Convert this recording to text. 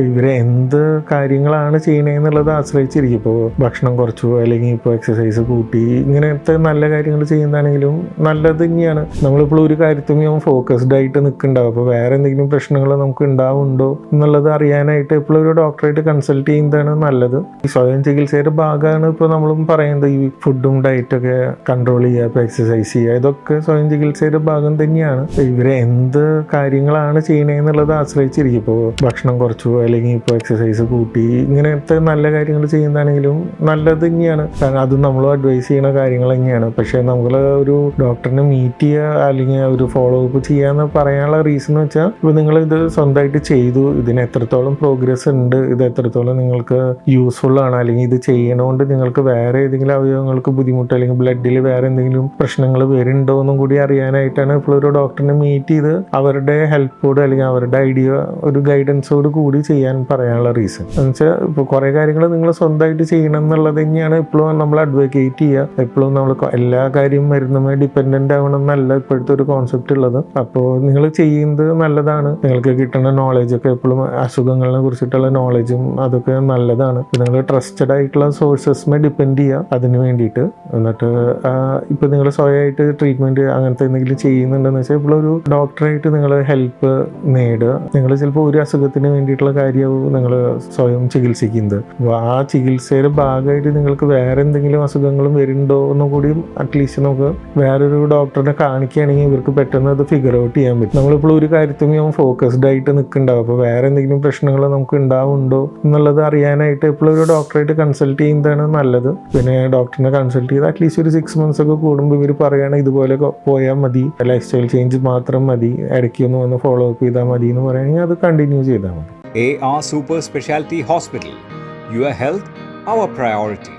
ഇവരെ എന്ത് കാര്യങ്ങളാണ് ചെയ്യണേന്നുള്ളത് ആശ്രയിച്ചിരിക്കും. ഇപ്പോൾ ഭക്ഷണം കുറച്ചു, അല്ലെങ്കിൽ ഇപ്പോൾ എക്സസൈസ് കൂട്ടി, ഇങ്ങനത്തെ നല്ല കാര്യങ്ങൾ ചെയ്യുന്നതാണെങ്കിലും നല്ലത് തന്നെയാണ്. നമ്മളിപ്പോൾ ഒരു കാര്യത്തിലും ഫോക്കസ്ഡ് ആയിട്ട് നിൽക്കുന്നുണ്ടാവും. അപ്പോൾ വേറെ എന്തെങ്കിലും പ്രശ്നങ്ങൾ നമുക്ക് ഉണ്ടാവുന്നുണ്ടോ എന്നുള്ളത് അറിയാനായിട്ട് എപ്പോഴും ഒരു ഡോക്ടറായിട്ട് കൺസൾട്ട് ചെയ്യുന്നതാണ് നല്ലത്. ഈ സ്വയം ചികിത്സയുടെ ഭാഗമാണ് ഇപ്പോൾ നമ്മളും പറയുന്നത്. ഈ ഫുഡും ഡയറ്റൊക്കെ കൺട്രോൾ ചെയ്യുക, ഇപ്പോൾ എക്സസൈസ് ചെയ്യുക, ഇതൊക്കെ സ്വയം ചികിത്സയുടെ ഭാഗം തന്നെയാണ്. ഇവരെ എന്ത് കാര്യങ്ങളാണ് ചെയ്യണേന്നുള്ളത് ആശ്രയിച്ചിരിക്കും. ഇപ്പോൾ ഭക്ഷണം കുറച്ചു, അല്ലെങ്കിൽ ഇപ്പോൾ എക്സസൈസ് കൂട്ടി, ഇങ്ങനത്തെ നല്ല കാര്യങ്ങൾ ചെയ്യുന്നതാണെങ്കിലും നല്ലത് തന്നെയാണ്. കാരണം അത് നമ്മളും അഡ്വൈസ് ചെയ്യുന്ന കാര്യങ്ങൾ തന്നെയാണ്. പക്ഷേ നമ്മൾ ഒരു ഡോക്ടറിനെ മീറ്റ് ചെയ്യുക അല്ലെങ്കിൽ ഒരു ഫോളോ അപ്പ് ചെയ്യാന്ന് പറയാനുള്ള റീസൺ എന്ന് വെച്ചാൽ, ഇപ്പോൾ നിങ്ങളിത് സ്വന്തമായിട്ട് ചെയ്തു, ഇതിന് എത്രത്തോളം പ്രോഗ്രസ് ഉണ്ട്, ഇത് എത്രത്തോളം നിങ്ങൾക്ക് യൂസ്ഫുൾ ആണ്, അല്ലെങ്കിൽ ഇത് ചെയ്യണോണ്ട് നിങ്ങൾക്ക് വേറെ ഏതെങ്കിലും അവയവങ്ങൾക്ക് ബുദ്ധിമുട്ട് അല്ലെങ്കിൽ ബ്ലഡിൽ വേറെ എന്തെങ്കിലും പ്രശ്നങ്ങൾ വരുന്നുണ്ടോ എന്നും കൂടി അറിയാനായിട്ടാണ് ഇപ്പോൾ ഒരു ഡോക്ടറിനെ മീറ്റ് ചെയ്ത് അവരുടെ ഹെൽപ്പോട് അല്ലെങ്കിൽ അവരുടെ ഐഡിയ ഒരു ഗൈഡൻസോട് കൂടി ചെയ്യാൻ പറയാനുള്ള റീസൺ എന്ന് വെച്ചാൽ, ഇപ്പോൾ കുറേ കാര്യങ്ങൾ നിങ്ങൾ സ്വന്തമായിട്ട് ചെയ്യണം എന്നുള്ളത് തന്നെയാണ് എപ്പോഴും നമ്മൾ അഡ്വക്കേറ്റ് ചെയ്യുക. എപ്പോഴും നമ്മൾ എല്ലാ കാര്യവും മരുന്നുമേ ഡിപ്പെൻഡൻ്റ് ആവണം എന്നല്ല ഇപ്പോഴത്തെ ഒരു കോൺസെപ്റ്റ് ഉള്ളത്. അപ്പോൾ നിങ്ങൾ ചെയ്യുന്നത് നല്ലതാണ്. നിങ്ങൾക്ക് കിട്ടുന്ന നോളജൊക്കെ എപ്പോഴും അസുഖങ്ങളെ കുറിച്ചിട്ടുള്ള നോളജും അതൊക്കെ നല്ലതാണ്. നിങ്ങൾ ട്രസ്റ്റഡ് ആയിട്ടുള്ള സോഴ്സസിനെ ഡിപ്പെൻഡ് ചെയ്യുക അതിന് വേണ്ടിയിട്ട്. എന്നിട്ട് ഇപ്പോൾ നിങ്ങൾ സ്വയമായിട്ട് ട്രീറ്റ്മെൻറ്റ് അങ്ങനത്തെ എന്തെങ്കിലും ചെയ്യുന്നുണ്ടെന്ന് വെച്ചാൽ ഇപ്പോൾ ഒരു ഡോക്ടറായിട്ട് നിങ്ങൾ ഹെൽപ്പ് നേടുക. നിങ്ങൾ ചിലപ്പോൾ ഒരു അസുഖത്തിന് വേണ്ടിയിട്ടുള്ള കാര്യമാവും നിങ്ങൾ സ്വയം ചികിത്സിക്കുന്നത്. അപ്പോൾ ആ ചികിത്സയുടെ ഭാഗമായിട്ട് നിങ്ങൾക്ക് വേറെ എന്തെങ്കിലും അസുഖങ്ങളും വരുന്നുണ്ടോ എന്നും കൂടിയും അറ്റ്ലീസ്റ്റ് നമുക്ക് വേറൊരു ഡോക്ടറിനെ കാണിക്കുകയാണെങ്കിൽ ഇവർക്ക് പെട്ടെന്ന് അത് ഫിഗർ ഔട്ട് ചെയ്യാൻ പറ്റും. നമ്മളിപ്പോൾ ഒരു കാര്യത്തിലും ഫോക്കസ്ഡ് ആയിട്ട് നിൽക്കുന്നുണ്ടാവും. അപ്പോൾ വേറെ എന്തെങ്കിലും പ്രശ്നങ്ങൾ നമുക്ക് ഉണ്ടാവുന്നുണ്ടോ എന്നുള്ളത് അറിയാനായിട്ട് എപ്പോഴും ഒരു ഡോക്ടറായിട്ട് കൺസൾട്ട് ചെയ്യുന്നതാണ് നല്ലത്. പിന്നെ ഡോക്ടറിനെ കൺസൾട്ട് ചെയ്ത് അറ്റ്ലീസ്റ്റ് ഒരു 6 months ഒക്കെ കൂടുമ്പോൾ ഇവർ പറയുകയാണെങ്കിൽ ഇതുപോലെ പോയാൽ മതി, ലൈഫ് സ്റ്റൈൽ ചേഞ്ച് മാത്രം മതി, ഇടയ്ക്കൊന്ന് വന്ന് ഫോളോ അപ്പ് ചെയ്താൽ മതി എന്ന് പറയുകയാണെങ്കിൽ അത് കണ്ടിന്യൂ ചെയ്താൽ മതി. AR Super Specialty Hospital. Your health, our priority.